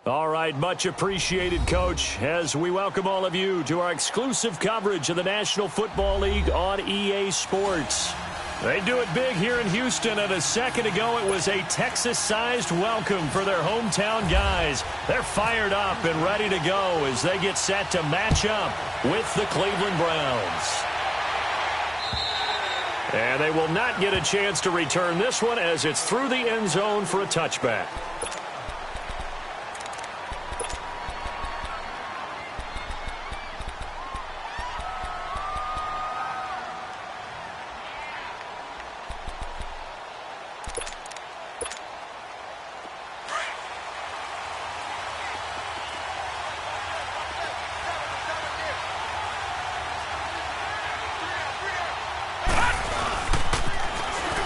All right, much appreciated, Coach, as we welcome all of you to our exclusive coverage of the National Football League on EA Sports. They do it big here in Houston, and a second ago it was a Texas-sized welcome for their hometown guys. They're fired up and ready to go as they get set to match up with the Cleveland Browns. And they will not get a chance to return this one as it's through the end zone for a touchback.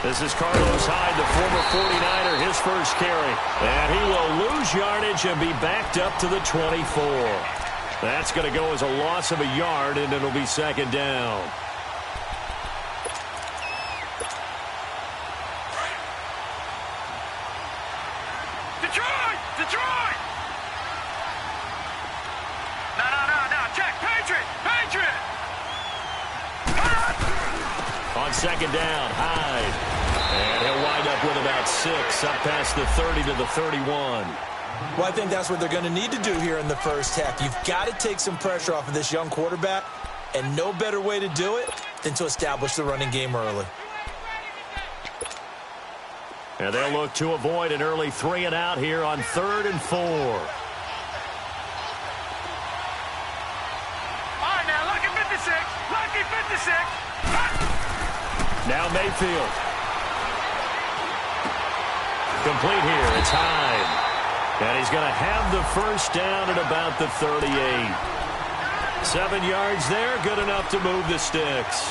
This is Carlos Hyde, the former 49er, his first carry. And he will lose yardage and be backed up to the 24. That's going to go as a loss of a yard, and it'll be second down. Detroit! Detroit! No. Check. Patriot! On second down, Hyde. And he'll wind up with about 6, up past the 30 to the 31. Well, I think that's what they're going to need to do here in the first half. You've got to take some pressure off of this young quarterback, and no better way to do it than to establish the running game early. And they'll look to avoid an early 3 and out here on 3rd and 4. All right, now, lucky 56. Now Mayfield. Complete here. It's Hyde. And he's going to have the first down at about the 38. 7 yards there. Good enough to move the sticks.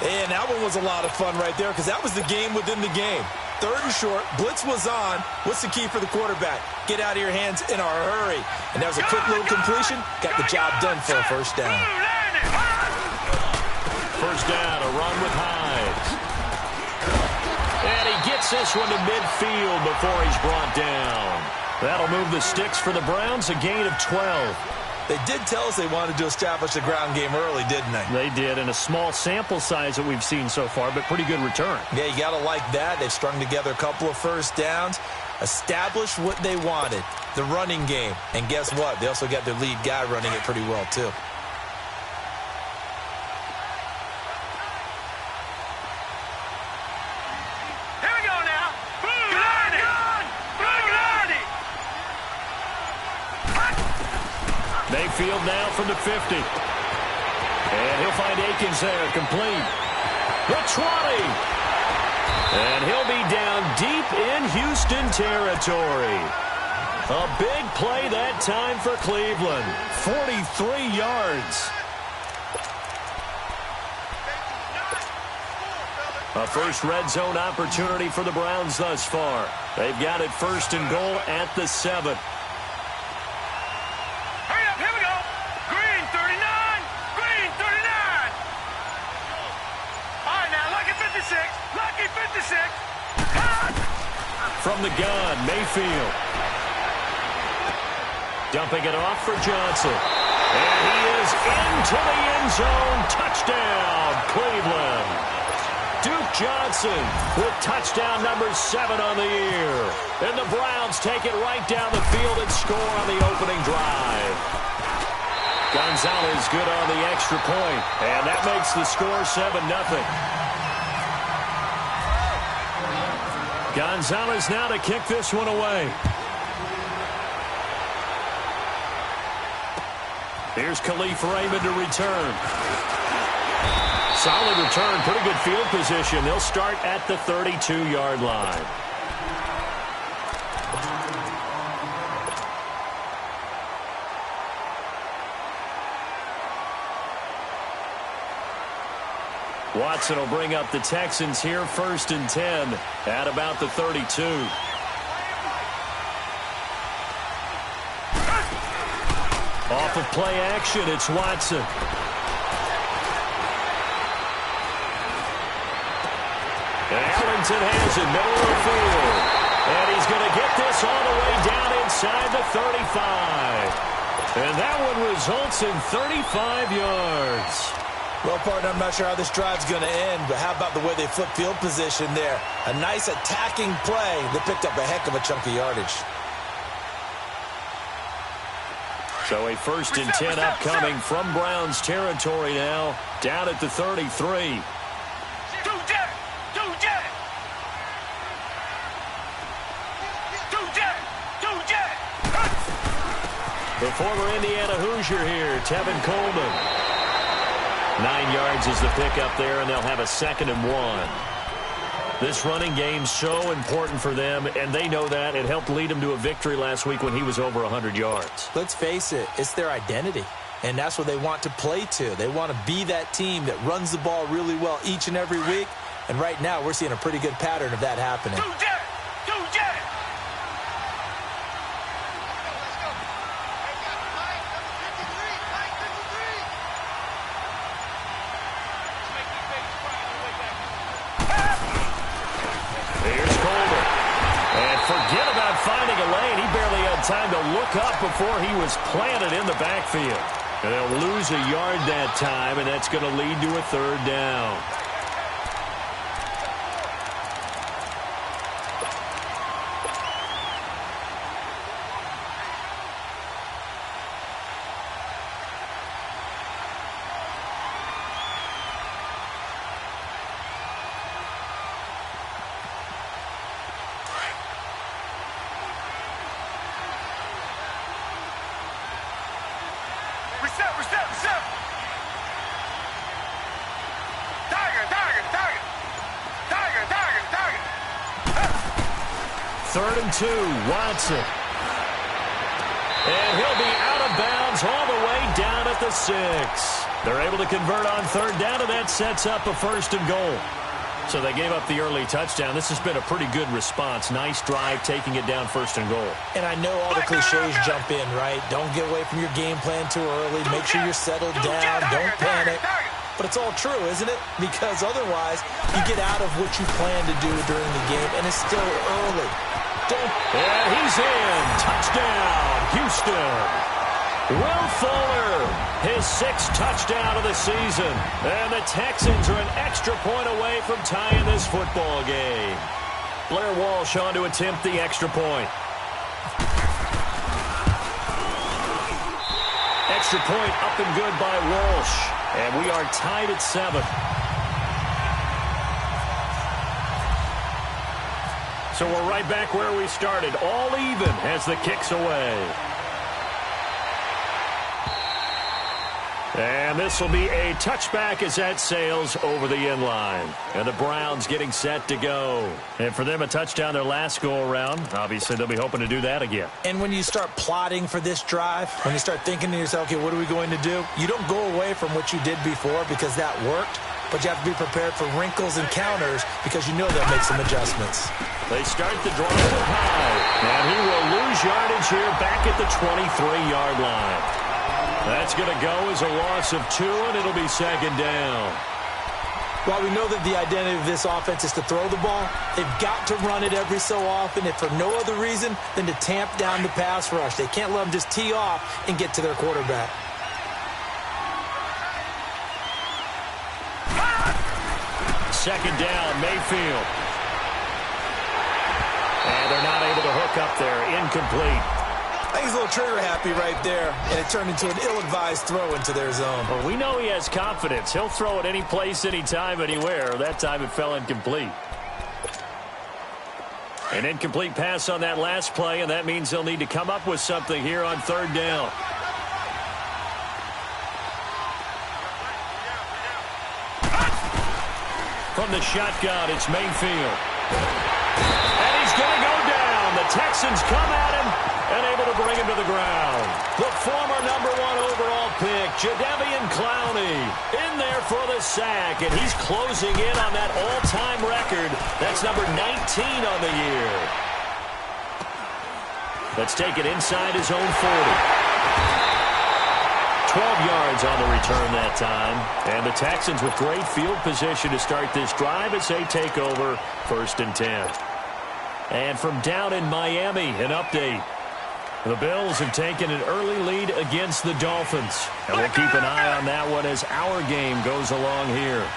And that one was a lot of fun right there because that was the game within the game. 3rd and short. Blitz was on. What's the key for the quarterback? Get out of your hands in a hurry. And that was a quick little completion. Got the job done for a first down. First down, a run with Hyde. And he gets this one to midfield before he's brought down. That'll move the sticks for the Browns, a gain of 12. They did tell us they wanted to establish the ground game early, didn't they? They did, in a small sample size that we've seen so far, but pretty good return. Yeah, you got to like that. They've strung together a couple of first downs, established what they wanted, the running game. And guess what? They also got their lead guy running it pretty well, too. Mayfield now from the 50. And he'll find Akins there, complete. The 20. And he'll be down deep in Houston territory. A big play that time for Cleveland. 43 yards. A first red zone opportunity for the Browns thus far. They've got it 1st and goal at the 7. From the gun, Mayfield. Dumping it off for Johnson. And he is into the end zone. Touchdown, Cleveland. Duke Johnson with touchdown number 7 on the year. And the Browns take it right down the field and score on the opening drive. Gonzalez good on the extra point. And that makes the score 7-0. Gonzalez now to kick this one away. Here's Khalif Raymond to return. Solid return, pretty good field position. They'll start at the 32-yard line. Watson will bring up the Texans here 1st and 10 at about the 32. Off of play action, it's Watson. And Ellington has it, middle of the field. And he's going to get this all the way down inside and results in 35 yards. Well, partner, I'm not sure how this drive's going to end, but how about the way they flip field position there? A nice attacking play that picked up a heck of a chunk of yardage. So a 1st and 10 upcoming from Browns territory now, down at the 33. The former Indiana Hoosier here, Tevin Coleman. 9 yards is the pickup there, and they'll have a 2nd and 1. This running game's so important for them, and they know that. It helped lead them to a victory last week when he was over 100 yards. Let's face it, it's their identity, and that's what they want to play to. They want to be that team that runs the ball really well each and every week, and right now we're seeing a pretty good pattern of that happening. Forget about finding a lane. He barely had time to look up before he was planted in the backfield. And they'll lose a yard that time, and that's going to lead to a 3rd down. Reset. Target. 3rd and 2, Watson. And he'll be out of bounds all the way down at the 6. They're able to convert on 3rd down, and that sets up a 1st and goal. So they gave up the early touchdown. This has been a pretty good response. Nice drive, taking it down 1st and goal. And I know all the cliches jump in, right? Don't get away from your game plan too early. Make sure you're settled down. Don't panic. But it's all true, isn't it? Because otherwise, you get out of what you plan to do during the game, and it's still early. And he's in. Touchdown, Houston. Will Fuller, his 6th touchdown of the season. And the Texans are an extra point away from tying this football game. Blair Walsh on to attempt the extra point. Extra point up and good by Walsh. And we are tied at 7. So we're right back where we started. All even as the kick's away. And this will be a touchback as that sails over the end line. And the Browns getting set to go. And for them, a touchdown their last go-around. Obviously, they'll be hoping to do that again. And when you start plotting for this drive, when you start thinking to yourself, okay, what are we going to do? You don't go away from what you did before because that worked. But you have to be prepared for wrinkles and counters because you know they'll make some adjustments. They start the drive high. And he will lose yardage here back at the 23-yard line. That's going to go as a loss of 2, and it'll be 2nd down. While we know that the identity of this offense is to throw the ball, they've got to run it every so often, if for no other reason than to tamp down the pass rush. They can't let them just tee off and get to their quarterback. Second down, Mayfield. And they're not able to hook up there. Incomplete. I think he's a little trigger happy right there, and it turned into an ill-advised throw into their zone. Well, we know he has confidence. He'll throw it any place, anytime, anywhere. That time it fell incomplete. An incomplete pass on that last play, and that means they'll need to come up with something here on 3rd down. From the shotgun, it's Mayfield. And he's going to go down. The Texans come at him and able to bring him to the ground. The former #1 overall pick, Jadeveon Clowney, in there for the sack, and he's closing in on that all-time record. That's number 19 on the year. Let's take it inside his own 40. 12 yards on the return that time. And the Texans with great field position to start this drive as they take over 1st and 10. And from down in Miami, an update. The Bills have taken an early lead against the Dolphins. And we'll keep an eye on that one as our game goes along here.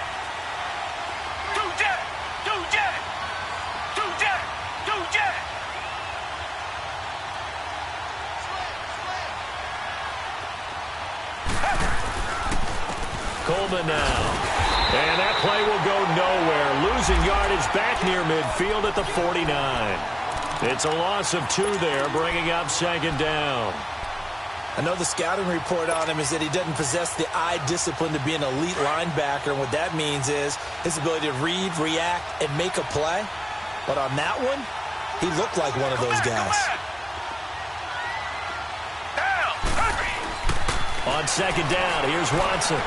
Coleman now. And that play will go nowhere. Losing yardage back near midfield at the 49. It's a loss of 2 there, bringing up second down. I know the scouting report on him is that he doesn't possess the eye discipline to be an elite linebacker. And what that means is his ability to read, react, and make a play. But on that one, he looked like one of those guys. On second down, here's Watson.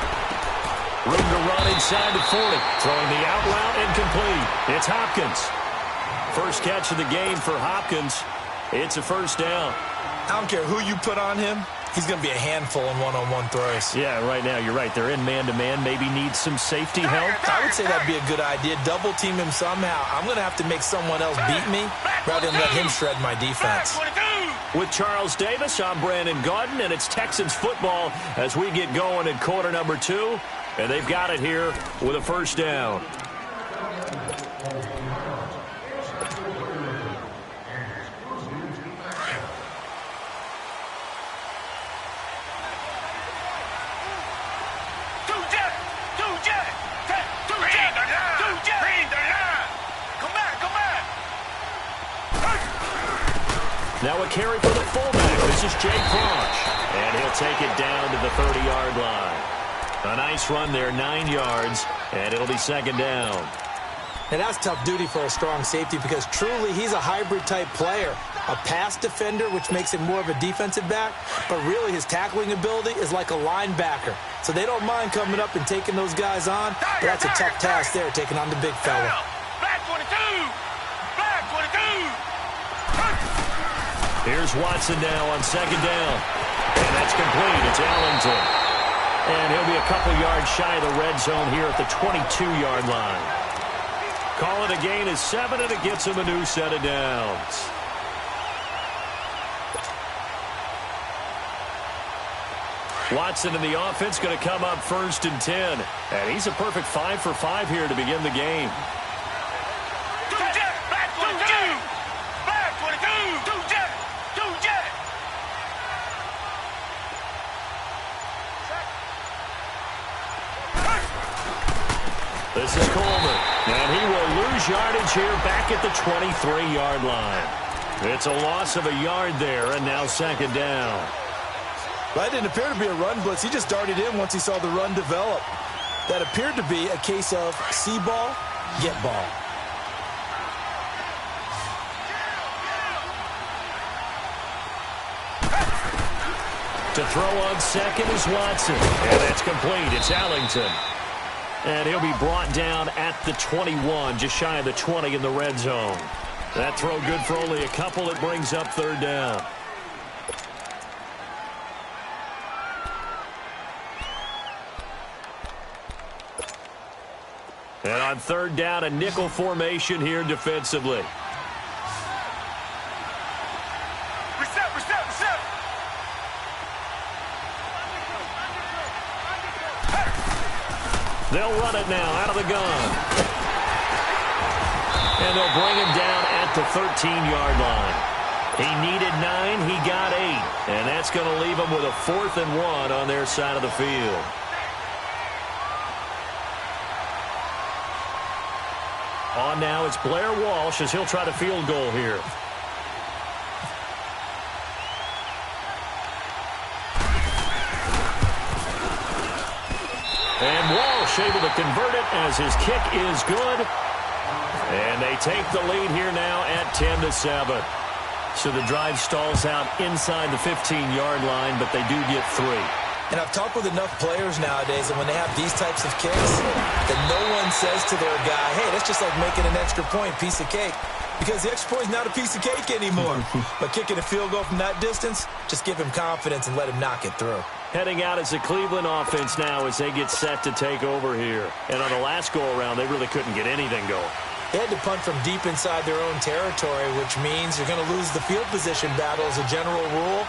Room to run inside the 40. Throwing the out route incomplete. It's Hopkins. First catch of the game for Hopkins. It's a first down. I don't care who you put on him. He's going to be a handful in one-on-one throws. Yeah, right now, you're right. They're in man-to-man. Maybe need some safety help. I would say that'd be a good idea. Double team him somehow. I'm going to have to make someone else beat me rather than let him shred my defense. With Charles Davis, I'm Brandon Gaudin, and it's Texans football as we get going in quarter number 2. And they've got it here with a first down. Now a carry for the fullback. This is Jake Frosch. And he'll take it down to the 30-yard line. A nice run there, 9 yards, and it'll be second down. And that's tough duty for a strong safety because truly he's a hybrid-type player. A pass defender, which makes him more of a defensive back, but really his tackling ability is like a linebacker. So they don't mind coming up and taking those guys on, but that's a tough task there, taking on the big fella. Back 22! Back 22! Here's Watson now on second down. And that's complete. It's Ellington. And he'll be a couple yards shy of the red zone here at the 22-yard line. Call it a gain of 7, and it gets him a new set of downs. Watson in the offense going to come up first and 10. And he's a perfect 5 for 5 here to begin the game. This is Coleman, and he will lose yardage here back at the 23-yard line. It's a loss of a yard there, and now second down. Well, that didn't appear to be a run blitz. He just darted in once he saw the run develop. That appeared to be a case of see ball, get ball. To throw on second is Watson, and that's complete. It's Ellington. And he'll be brought down at the 21, just shy of the 20 in the red zone. That throw good for only a couple. It brings up third down. And on third down, a nickel formation here defensively. They'll run it now out of the gun. And they'll bring him down at the 13-yard line. He needed 9, he got 8. And that's going to leave him with a 4th and 1 on their side of the field. On now, it's Blair Walsh as he'll try to field goal here. And Walsh able to convert it as his kick is good. And they take the lead here now at 10-7. So the drive stalls out inside the 15-yard line, but they do get 3. And I've talked with enough players nowadays, and when they have these types of kicks, that no one says to their guy, hey, that's just like making an extra point, piece of cake. Because the extra point is not a piece of cake anymore. But kicking a field goal from that distance, just give him confidence and let him knock it through. Heading out as the Cleveland offense now as they get set to take over here. And on the last go-around, they really couldn't get anything going. They had to punt from deep inside their own territory, which means you're going to lose the field position battle as a general rule.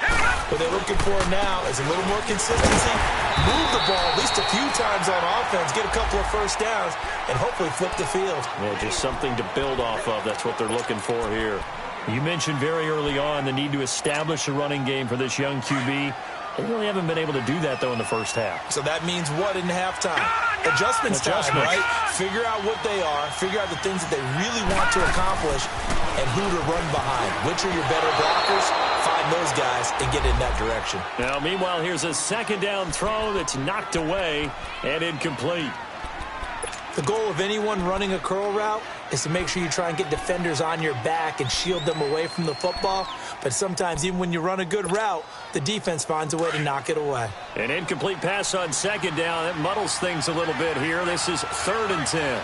What they're looking for now is a little more consistency, move the ball at least a few times on offense, get a couple of first downs, and hopefully flip the field. Yeah, just something to build off of. That's what they're looking for here. You mentioned very early on the need to establish a running game for this young QB. They really haven't been able to do that, though, in the first half. So that means what in halftime? Adjustments time, right? Figure out what they are, figure out the things that they really want to accomplish, and who to run behind. Which are your better blockers? Find those guys and get in that direction. Now, meanwhile, here's a second down throw that's knocked away and incomplete. The goal of anyone running a curl route is to make sure you try and get defenders on your back and shield them away from the football. But sometimes, even when you run a good route, the defense finds a way to knock it away. An incomplete pass on second down. That muddles things a little bit here. This is 3rd and 10.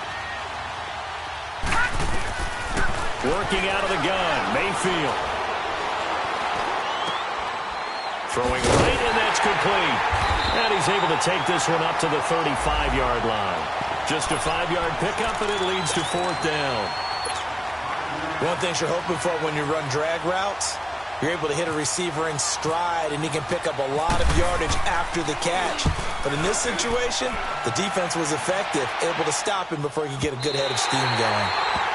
Working out of the gun, Mayfield. Throwing right, and that's complete. And he's able to take this one up to the 35-yard line. Just a 5-yard pickup, and it leads to 4th down. One thing you're hoping for when you run drag routes, you're able to hit a receiver in stride, and he can pick up a lot of yardage after the catch. But in this situation, the defense was effective, able to stop him before he could get a good head of steam going.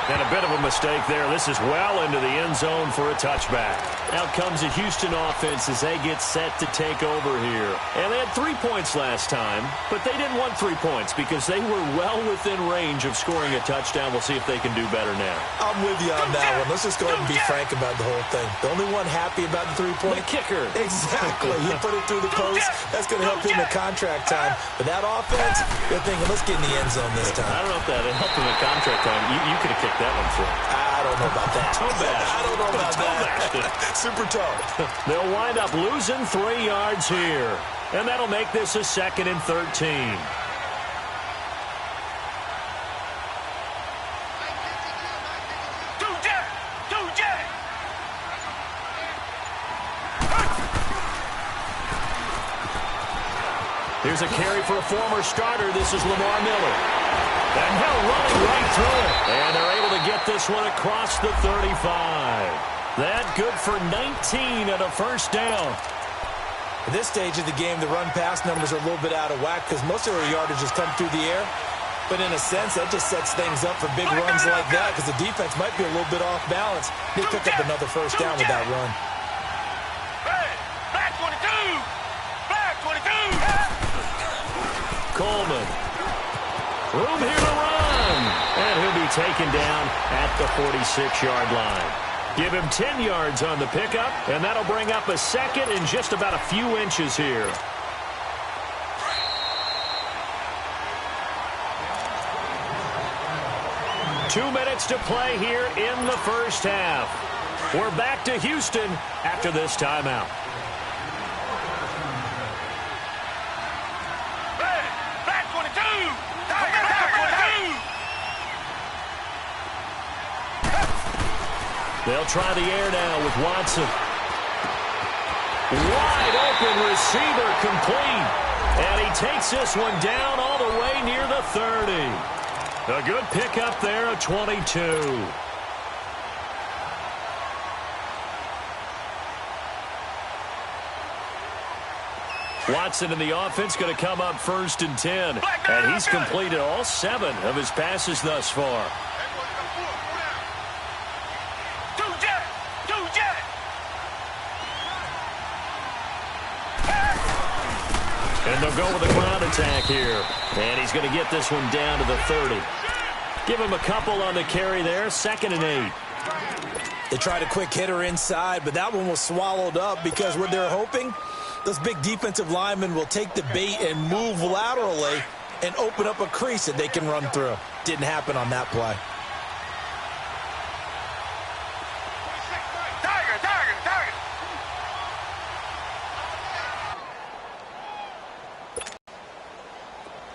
And a bit of a mistake there. This is well into the end zone for a touchback. Out comes the Houston offense as they get set to take over here. And they had 3 points last time, but they didn't want 3 points because they were well within range of scoring a touchdown. We'll see if they can do better now. I'm with you on that one. Let's just go ahead and be frank about the whole thing. The only one happy about the 3-point? The kicker. Exactly. He put it through the post. That's going to help him in contract time. But that offense, they're thinking, let's get in the end zone this time. I don't know if that helped him in contract time. You could have kicked that one through. I don't know about that. I don't know about that. Super tough. They'll wind up losing 3 yards here. And that'll make this a 2nd and 13. Here's a carry for a former starter. This is Lamar Miller. And he'll run right through it. And they're able to get this one across the 35. That good for 19 and a first down. At this stage of the game, the run-pass numbers are a little bit out of whack because most of their yardage has come through the air. But in a sense, that just sets things up for big runs like that because the defense might be a little bit off balance. They pick up another first down with that run. Back 22! Back 22! Coleman. Room here to run. And he'll be taken down at the 46-yard line. Give him 10 yards on the pickup, and that'll bring up a second in just about a few inches here. Two minutes to play here in the first half. We're back to Houston after this timeout. Back 22! Back 22! They'll try the air now with Watson. Wide open receiver complete. And he takes this one down all the way near the 30. A good pickup there, a 22. Watson in the offense going to come up 1st and 10. And he's completed all 7 of his passes thus far. And they'll go with a ground attack here. And he's going to get this one down to the 30. Give him a couple on the carry there. 2nd and 8. They tried a quick hitter inside, but that one was swallowed up because what they're hoping, those big defensive linemen will take the bait and move laterally and open up a crease that they can run through. Didn't happen on that play.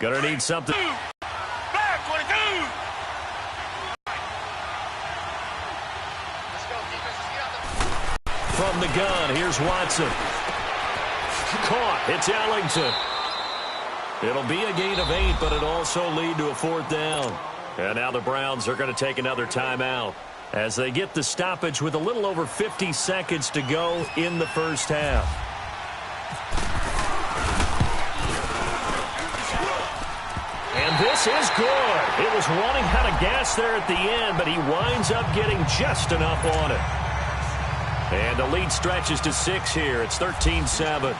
Gonna need something. Back 22! From the gun, here's Watson. Caught. It's Ellington. It'll be a gain of 8, but it'll also lead to a 4th down. And now the Browns are going to take another timeout as they get the stoppage with a little over 50 seconds to go in the first half. And this is good. It was running out of gas there at the end, but he winds up getting just enough on it. And the lead stretches to 6 here. It's 13-7.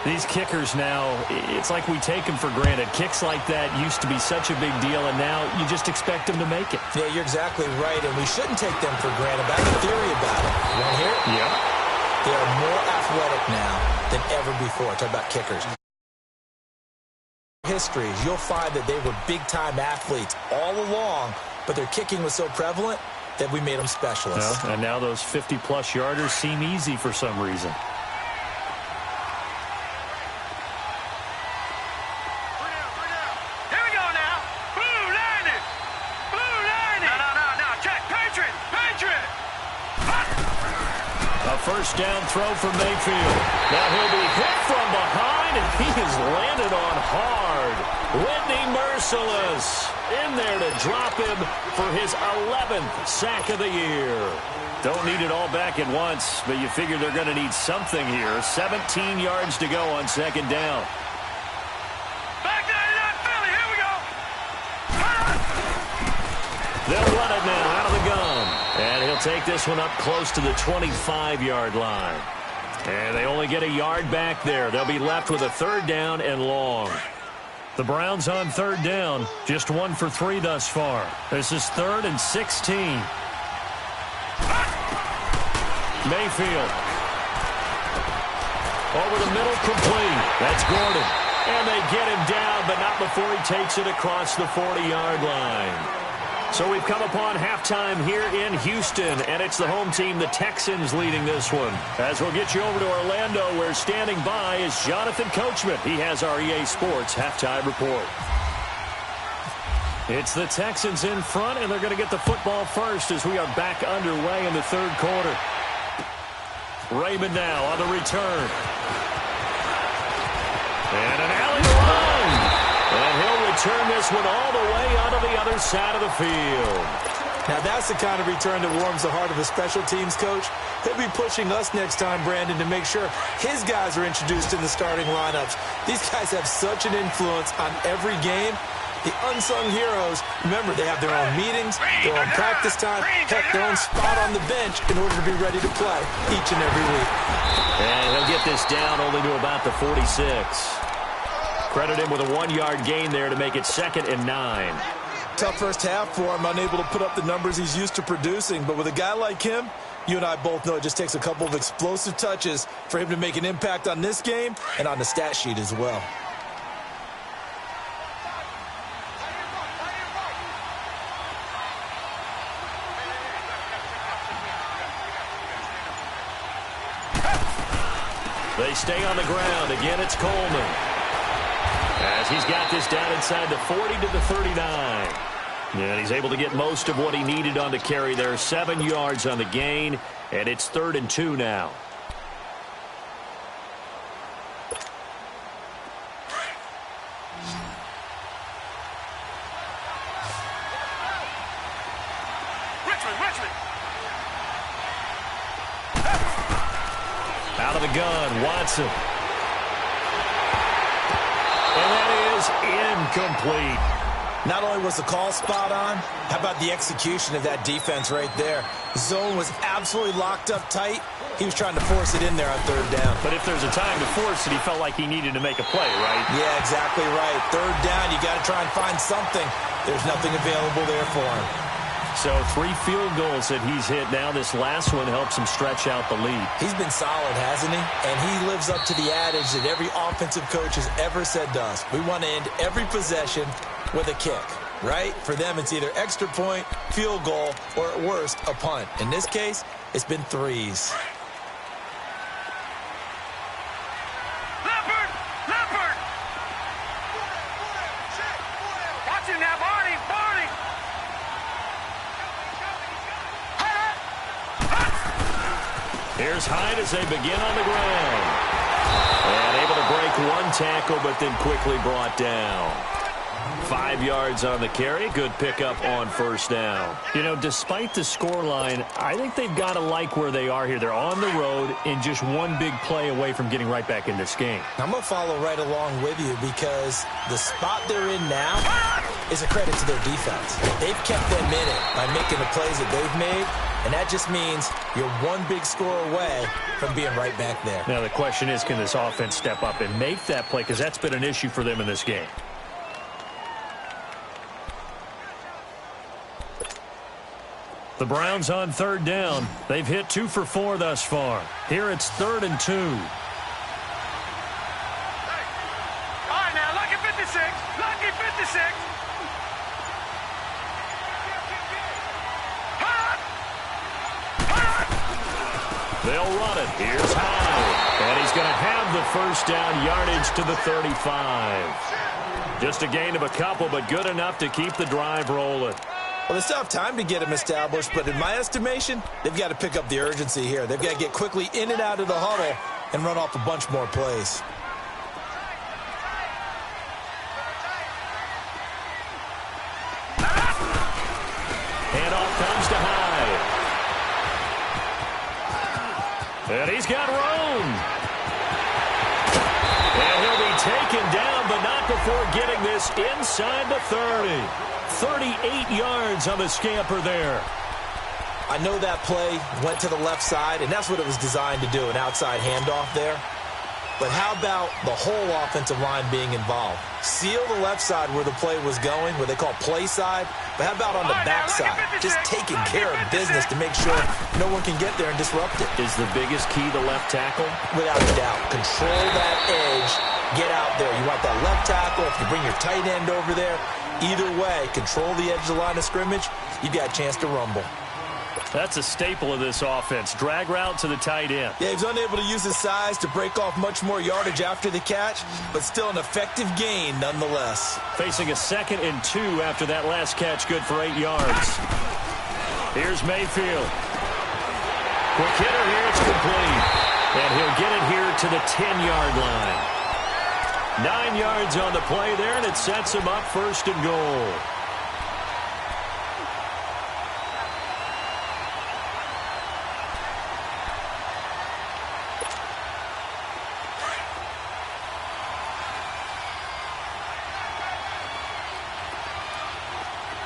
These kickers now, it's like we take them for granted. Kicks like that used to be such a big deal, and now you just expect them to make it. Yeah, you're exactly right, and we shouldn't take them for granted. But I have a theory about it. You want to hear it? Yeah. They are more athletic now than ever before. Talk about kickers. Histories, you'll find that they were big-time athletes all along, but their kicking was so prevalent that we made them specialists. Well, and now those 50-plus yarders seem easy for some reason. First down throw for Mayfield. Now he'll be hit from behind, and he is landed on hard. Whitney Merciless in there to drop him for his 11th sack of the year. Don't need it all back at once, but you figure they're going to need something here. 17 yards to go on second down. Back down to that Philly. Here we go. They'll run it now out of the gun. And he'll take this one up close to the 25-yard line. And they only get a yard back there. They'll be left with a third down and long. The Browns on third down, just 1 for 3 thus far. This is 3rd and 16. Mayfield. Over the middle, complete. That's Gordon. And they get him down, but not before he takes it across the 40-yard line. So we've come upon halftime here in Houston, and it's the home team, the Texans, leading this one. As we'll get you over to Orlando, where standing by is Jonathan Coachman. He has our EA Sports halftime report. It's the Texans in front, and they're going to get the football first as we are back underway in the third quarter. Raymond now on the return. And an alley run. And he'll return this one all the way onto the other side of the field. Now that's the kind of return that warms the heart of a special teams coach. He'll be pushing us next time, Brandon, to make sure his guys are introduced in the starting lineups. These guys have such an influence on every game. The unsung heroes, remember, they have their own meetings, their own practice time, heck, their own spot on the bench in order to be ready to play each and every week. And he'll get this down only to about the 46. Credit him with a 1-yard gain there to make it 2nd and 9. Tough first half for him, unable to put up the numbers he's used to producing. But with a guy like him, you and I both know it just takes a couple of explosive touches for him to make an impact on this game and on the stat sheet as well. They stay on the ground. Again, it's Coleman. As he's got this down inside the 40 to the 39. And he's able to get most of what he needed on the carry there. 7 yards on the gain, and it's 3rd and 2 now. Richmond. Out of the gun, Watson. And that is incomplete. Not only was the call spot on, how about the execution of that defense right there? Zone was absolutely locked up tight. He was trying to force it in there on third down. But if there's a time to force it, he felt like he needed to make a play, right? Yeah, exactly right. Third down, you got to try and find something. There's nothing available there for him. So 3 field goals that he's hit now. This last one helps him stretch out the lead. He's been solid, hasn't he? And he lives up to the adage that every offensive coach has ever said to us. We want to end every possession with a kick, right? For them, it's either extra point, field goal, or at worst, a punt. In this case, it's been 3s. Leopard! Watch him now, Barney! Here's Hyde as they begin on the ground. And able to break 1 tackle, but then quickly brought down. 5 yards on the carry. Good pickup on first down. You know, despite the scoreline, I think they've got to like where they are here. They're on the road and just one big play away from getting right back in this game. I'm going to follow right along with you because the spot they're in now is a credit to their defense. They've kept them in it by making the plays that they've made, and that just means you're one big score away from being right back there. Now the question is, can this offense step up and make that play? Because that's been an issue for them in this game. The Browns on third down. They've hit 2 for 4 thus far. Here it's 3rd and 2. All right, now, lucky 56. Lucky 56. They'll run it. Here's High. And he's going to have the first down, yardage to the 35. Just a gain of a couple, but good enough to keep the drive rolling. Well, they still have time to get them established, but in my estimation, they've got to pick up the urgency here. They've got to get quickly in and out of the huddle and run off a bunch more plays. Handoff comes to Hyde. And he's got room. And he'll be taken down, but not before getting this inside the 30. 38 yards on the scamper there. I know that play went to the left side, and that's what it was designed to do, an outside handoff there. But how about the whole offensive line being involved? Seal the left side where the play was going, what they call play side, but how about on the back side? Just taking care of business to make sure no one can get there and disrupt it. Is the biggest key the left tackle? Without a doubt. Control that edge. Get out there. You want that left tackle. If you bring your tight end over there, either way, control the edge of the line of scrimmage, you got a chance to rumble. That's a staple of this offense. Drag route to the tight end. Yeah, he's unable to use his size to break off much more yardage after the catch, but still an effective gain nonetheless. Facing a 2nd and 2 after that last catch, good for 8 yards. Here's Mayfield. Quick hitter here, it's complete. And he'll get it here to the 10-yard line. 9 yards on the play there, and it sets him up 1st and goal.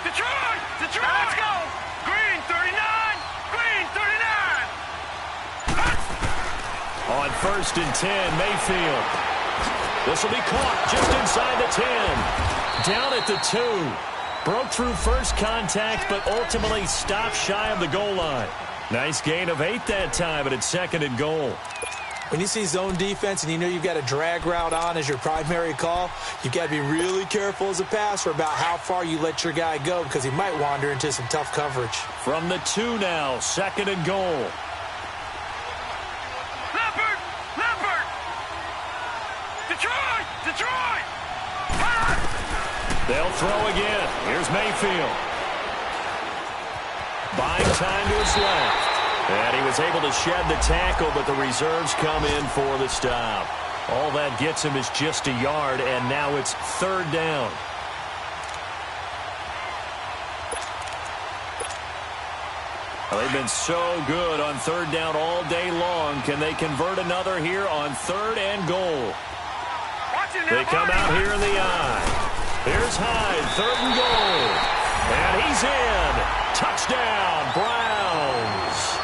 Detroit! Detroit! Let's go! Green 39! Green 39! On 1st and 10, Mayfield. This will be caught just inside the 10. Down at the 2. Broke through first contact, but ultimately stopped shy of the goal line. Nice gain of 8 that time, but it's 2nd and goal. When you see zone defense and you know you've got a drag route on as your primary call, you've got to be really careful as a passer about how far you let your guy go because he might wander into some tough coverage. From the 2 now, 2nd and goal. Leopard! Leopard! Detroit! Detroit! They'll throw again. Here's Mayfield. Buying time to his left. And he was able to shed the tackle, but the reserves come in for the stop. All that gets him is just a yard, and now it's 3rd down. Well, they've been so good on 3rd down all day long. Can they convert another here on 3rd and goal? They come out here in the eye. Here's Hyde, 3rd and goal. And he's in. Touchdown, Browns.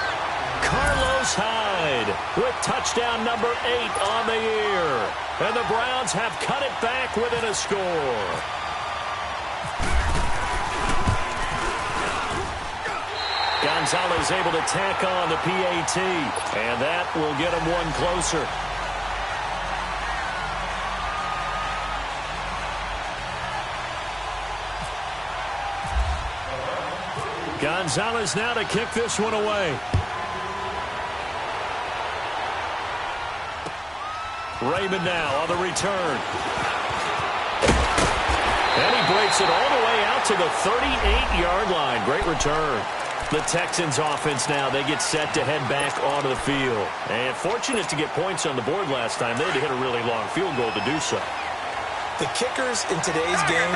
Carlos Hyde with touchdown number 8 on the year. And the Browns have cut it back within a score. Gonzalez able to tack on the PAT. And that will get him one closer. Gonzalez now to kick this one away. Raymond now on the return. And he breaks it all the way out to the 38-yard line. Great return. The Texans offense now, they get set to head back onto the field. And fortunate to get points on the board last time. They had to hit a really long field goal to do so. The kickers in today's game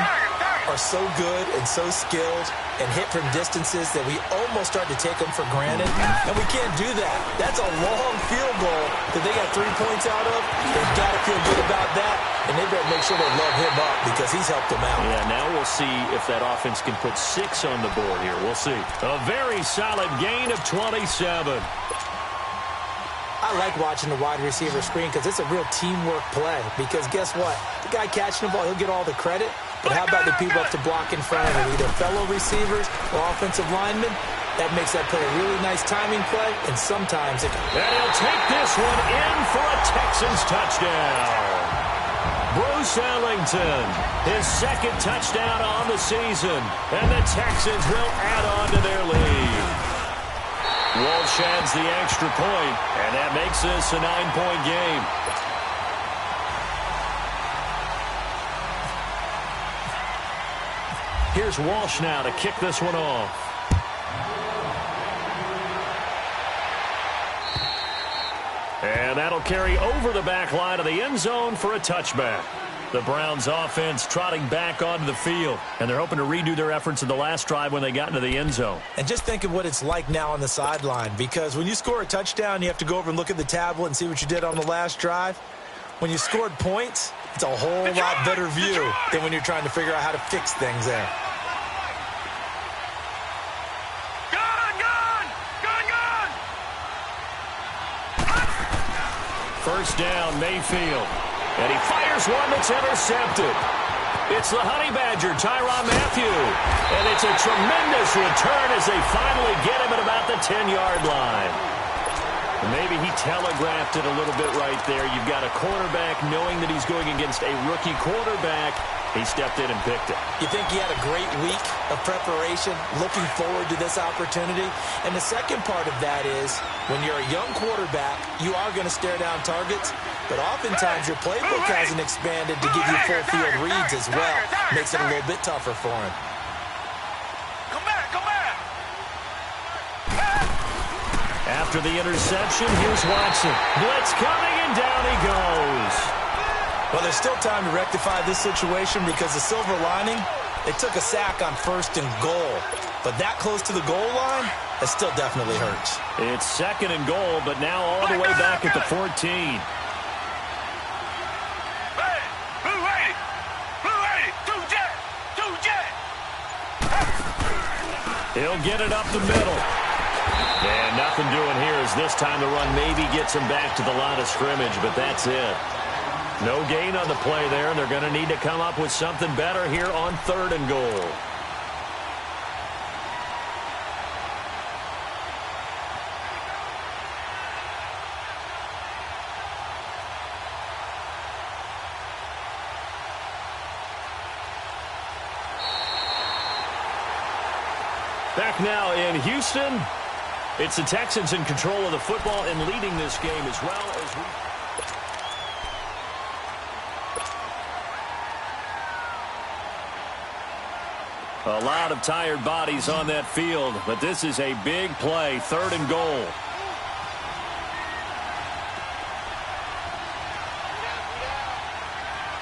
are so good and so skilled and hit from distances that we almost start to take them for granted, and we can't do that. That's a long field goal that they got 3 points out of. They've got to feel good about that, and they better make sure they love him up because he's helped them out. Yeah, now we'll see if that offense can put 6 on the board here. We'll see. A very solid gain of 27. I like watching the wide receiver screen because it's a real teamwork play. Because guess what? The guy catching the ball, he'll get all the credit. But how about the people up to block in front of him, either fellow receivers or offensive linemen? That makes that play a really nice timing play, and sometimes it... And he'll take this one in for a Texans touchdown. Bruce Ellington, his second touchdown on the season, and the Texans will add on to their lead. Walsh adds the extra point, and that makes this a 9-point game. Here's Walsh now to kick this one off. And that'll carry over the back line of the end zone for a touchback. The Browns offense trotting back onto the field, and they're hoping to redo their efforts in the last drive when they got into the end zone. And just think of what it's like now on the sideline, because when you score a touchdown, you have to go over and look at the tablet and see what you did on the last drive. When you scored points, it's a whole lot better view than when you're trying to figure out how to fix things there. First down, Mayfield. And he fires one that's intercepted. It's the Honey Badger, Tyrann Mathieu. And it's a tremendous return as they finally get him at about the 10-yard line. Maybe he telegraphed it a little bit right there. You've got a quarterback knowing that he's going against a rookie quarterback. He stepped in and picked it. You think he had a great week of preparation, looking forward to this opportunity? And the second part of that is, when you're a young quarterback, you are going to stare down targets, but oftentimes your playbook hasn't expanded to give you full field reads as well. Makes it a little bit tougher for him. Come back, come back. After the interception, here's Watson. Blitz coming, and down he goes. Well, there's still time to rectify this situation because the silver lining, they took a sack on 1st and goal. But that close to the goal line, that still definitely hurts. It's 2nd and goal, but now all the way back at the 14. Hey, blue 80, 2 jet. He'll get it up the middle. And nothing doing here as this time the run maybe gets him back to the line of scrimmage, but that's it. No gain on the play there, and they're going to need to come up with something better here on 3rd and goal. Back now in Houston, it's the Texans in control of the football and leading this game as well as we... A lot of tired bodies on that field, but this is a big play, 3rd and goal.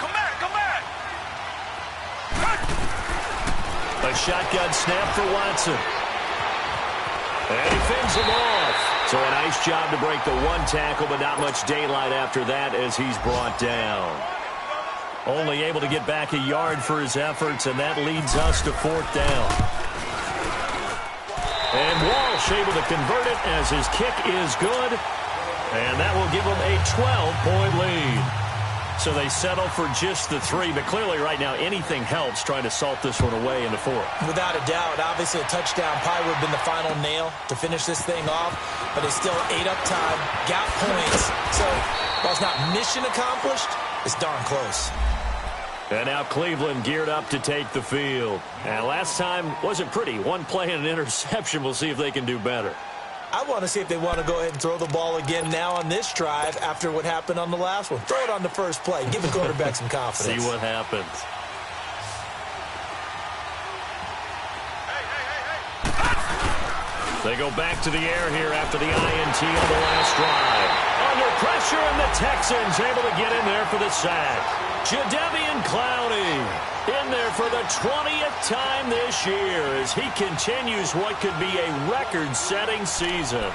Come back, come back. A shotgun snap for Watson. And he fends him off. So a nice job to break the one tackle, but not much daylight after that as he's brought down. Only able to get back a yard for his efforts, and that leads us to 4th down. And Walsh able to convert it as his kick is good, and that will give him a 12-point lead. So they settle for just the 3, but clearly right now anything helps trying to salt this one away in the 4th. Without a doubt, obviously a touchdown probably would have been the final nail to finish this thing off, but it's still ate up time, got points. So while it's not mission accomplished, it's darn close. And now Cleveland geared up to take the field. And last time wasn't pretty. One play and an interception. We'll see if they can do better. I want to see if they want to go ahead and throw the ball again now on this drive after what happened on the last one. Throw it on the first play. Give the quarterback some confidence. See what happens. They go back to the air here after the INT on the last drive. Under pressure, and the Texans able to get in there for the sack. Jadeveon Clowney in there for the 20th time this year as he continues what could be a record-setting season.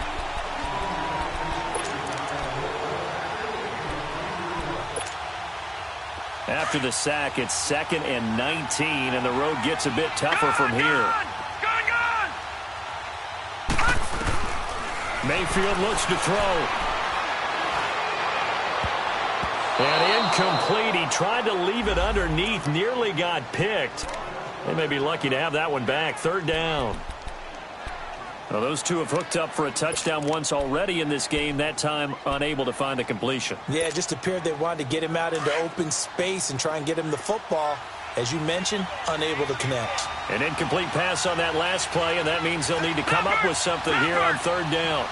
After the sack, it's 2nd and 19, and the road gets a bit tougher from here. Mayfield looks to throw. And incomplete. He tried to leave it underneath, nearly got picked. They may be lucky to have that one back. 3rd down. Well, those two have hooked up for a touchdown once already in this game, that time unable to find the completion. Yeah, it just appeared they wanted to get him out into open space and try and get him the football. As you mentioned, unable to connect. An incomplete pass on that last play, and that means they'll need to come up with something here on 3rd down.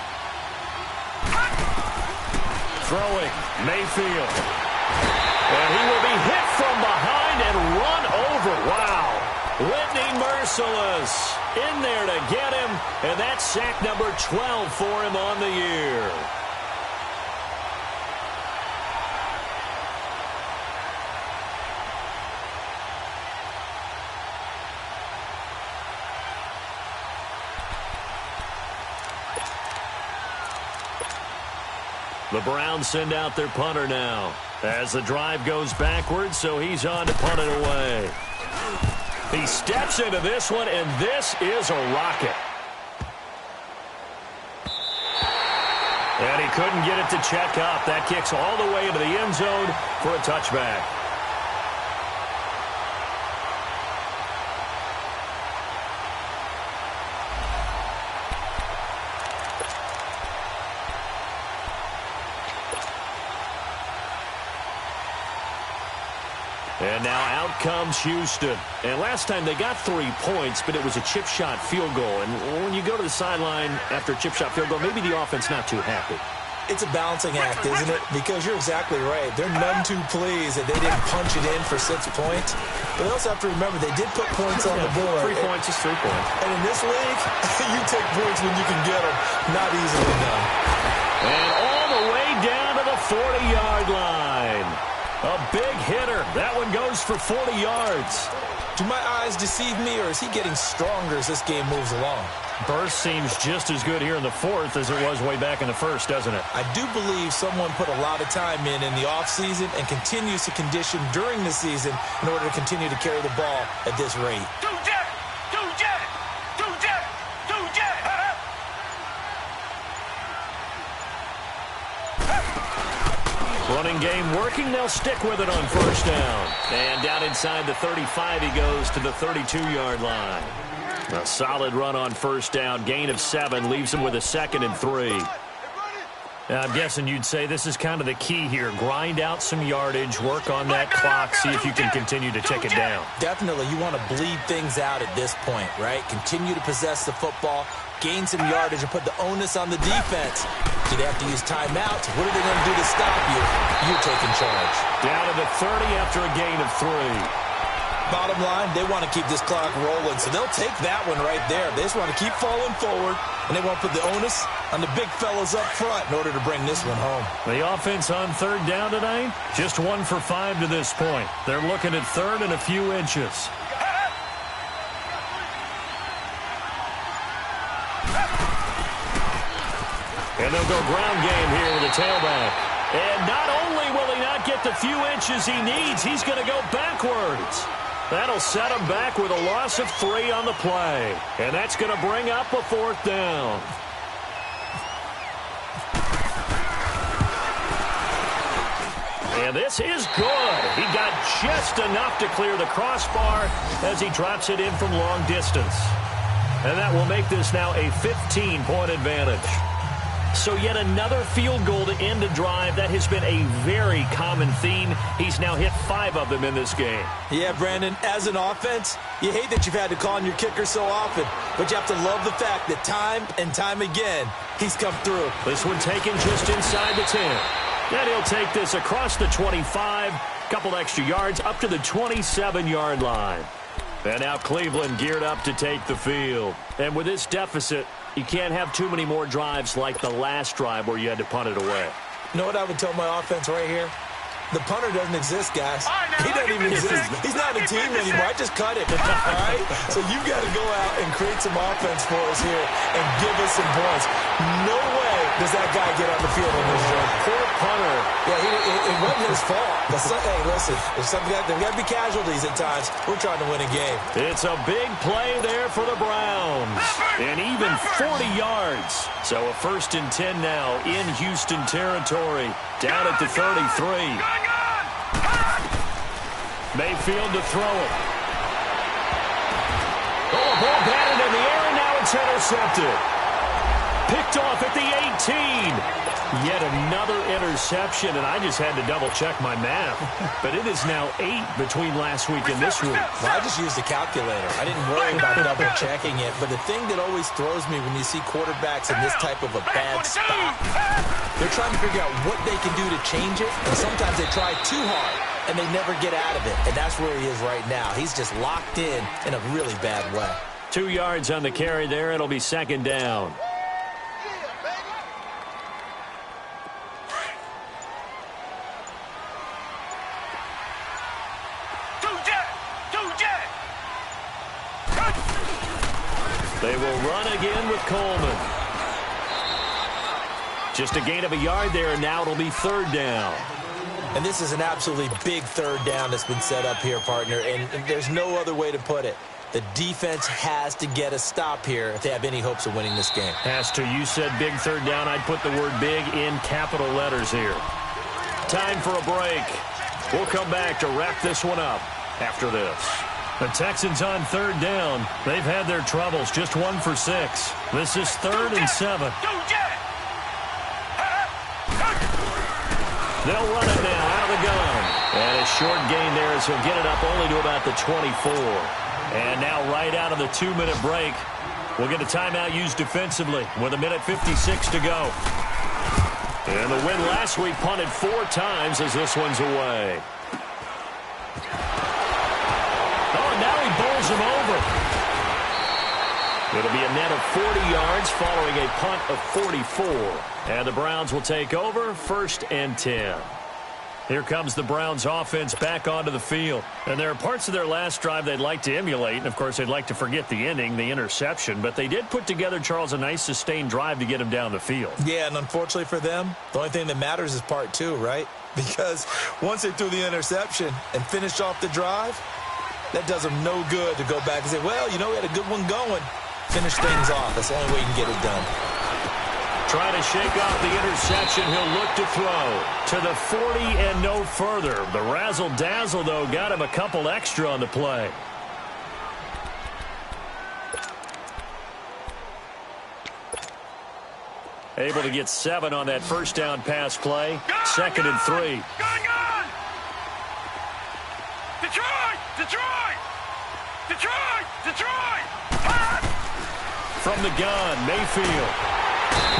Throwing, Mayfield. And he will be hit from behind and run over. Wow. Whitney merciless in there to get him, and that's sack number 12 for him on the year. The Browns send out their punter now as the drive goes backwards, so he's on to punt it away. He steps into this one, and this is a rocket. And he couldn't get it to check up. That kicks all the way into the end zone for a touchback. And now out comes Houston. And last time they got 3 points, but it was a chip shot field goal. And when you go to the sideline after a chip shot field goal, maybe the offense not too happy. It's a balancing act, isn't it? Because you're exactly right. They're none too pleased that they didn't punch it in for 6 points. But they also have to remember they did put points on the board. 3 points is 3 points. And in this league, you take points when you can get them. Not easily done. And all the way down to the 40-yard line. A big hitter. That one goes for 40 yards. Do my eyes deceive me, or is he getting stronger as this game moves along? Burst seems just as good here in the 4th as it was way back in the 1st, doesn't it? I do believe someone put a lot of time in the offseason and continues to condition during the season in order to continue to carry the ball at this rate. Running game working. They'll stick with it on 1st down. And down inside the 35, he goes to the 32-yard line. A solid run on 1st down. Gain of 7 leaves him with a 2nd and 3. Now, I'm guessing you'd say this is kind of the key here. Grind out some yardage, work on that clock, see if you can continue to tick it down. Definitely. You want to bleed things out at this point, right? Continue to possess the football, gain some yardage, and put the onus on the defense. Do they have to use timeouts? What are they going to do to stop you? You're taking charge. Down to the 30 after a gain of 3. Bottom line, they want to keep this clock rolling, so they'll take that one right there. They just want to keep falling forward, and they want to put the onus on the big fellas up front in order to bring this one home. The offense on 3rd down tonight, just 1 for 5 to this point. They're looking at 3rd and a few inches. And they'll go ground game here with a tailback. And not only will he not get the few inches he needs, he's going to go backwards. That'll set him back with a loss of 3 on the play. And that's going to bring up a 4th down. And this is good. He got just enough to clear the crossbar as he drops it in from long distance. And that will make this now a 15-point advantage. So yet another field goal to end a drive. That has been a very common theme. He's now hit 5 of them in this game. Yeah, Brandon, as an offense, you hate that you've had to call on your kicker so often, but you have to love the fact that time and time again, he's come through. This one taken just inside the 10. Then he'll take this across the 25, couple extra yards up to the 27-yard line. And now Cleveland geared up to take the field. And with this deficit, you can't have too many more drives like the last drive where you had to punt it away. You know what I would tell my offense right here? The punter doesn't exist, guys. He doesn't even exist. He's not a team anymore. I just cut it, all right? So you've got to go out and create some offense for us here and give us some points. No way does that guy get on the field in this game. Poor punter. Yeah, it wasn't his fault. Hey, listen, there's got to be casualties at times. We're trying to win a game. It's a big play there for the Browns. And even 40 yards. So a 1st and 10 now in Houston territory. Down at the 33. Mayfield to throw it. Oh, ball batted in the air, and now it's intercepted. Picked off at the 18. Yet another interception, and I just had to double-check my math. But it is now 8 between last week and this week. Well, I just used a calculator. I didn't worry about double-checking it. But the thing that always throws me when you see quarterbacks in this type of a bad spot, they're trying to figure out what they can do to change it, and sometimes they try too hard, and they never get out of it. And that's where he is right now. He's just locked in a really bad way. 2 yards on the carry there. It'll be 2nd down. They will run again with Coleman. Just a gain of a yard there, and now it'll be 3rd down. And this is an absolutely big 3rd down that's been set up here, partner, and there's no other way to put it. The defense has to get a stop here if they have any hopes of winning this game. Has to. You said big 3rd down. I'd put the word big in capital letters here. Time for a break. We'll come back to wrap this one up after this. The Texans on 3rd down. They've had their troubles. Just 1 for 6. This is 3rd and 7. They'll run it now out of the gun. And a short gain there as he'll get it up only to about the 24. And now right out of the 2-minute break, we'll get a timeout used defensively with 1:56 to go. And the win last week punted 4 times as this one's away. Bowls him over. It'll be a net of 40 yards following a punt of 44. And the Browns will take over 1st and 10. Here comes the Browns offense back onto the field. And there are parts of their last drive they'd like to emulate. And, of course, they'd like to forget the ending, the interception. But they did put together, Charles, a nice sustained drive to get him down the field. Yeah, and unfortunately for them, the only thing that matters is part 2, right? Because once they threw the interception and finished off the drive, that does them no good to go back and say, well, you know, we had a good one going. Finish things off. That's the only way you can get it done. Trying to shake off the interception. He'll look to throw to the 40 and no further. The razzle-dazzle, though, got him a couple extra on the play. Able to get 7 on that 1st down pass play. 2nd and 3. Detroit! From the gun, Mayfield.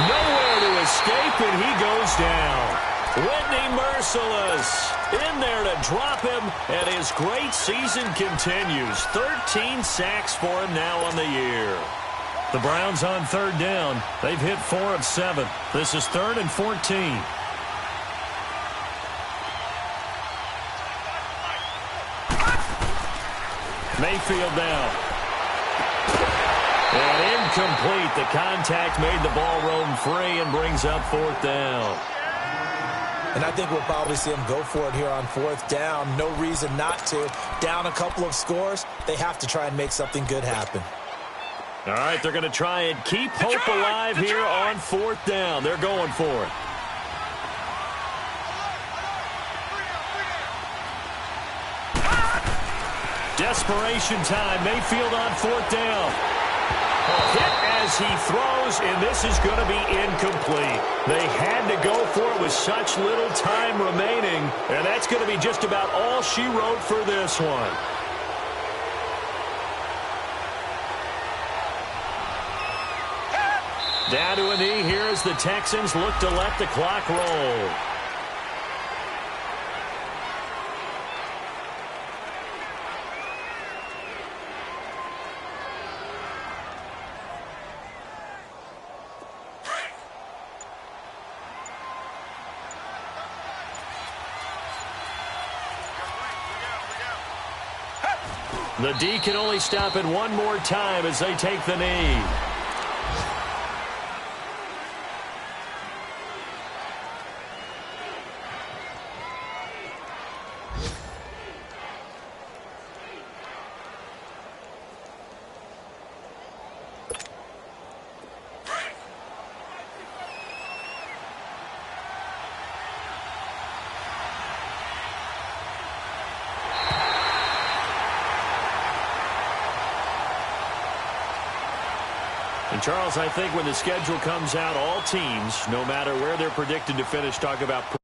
Nowhere to escape, and he goes down. Whitney merciless. In there to drop him, and his great season continues. 13 sacks for him now on the year. The Browns on 3rd down. They've hit 4 of 7. This is 3rd and 14. Mayfield down. And incomplete. The contact made the ball roam free and brings up 4th down. And I think we'll probably see him go for it here on 4th down. No reason not to. Down a couple of scores, they have to try and make something good happen. All right, they're going to try and keep hope alive here on 4th down. They're going for it. Desperation time. Mayfield on 4th down. Hit as he throws, and this is going to be incomplete. They had to go for it with such little time remaining, and that's going to be just about all she wrote for this one. Down to a knee here as the Texans look to let the clock roll. The D can only stop it one more time as they take the knee. And Charles, I think when the schedule comes out, all teams, no matter where they're predicted to finish, talk about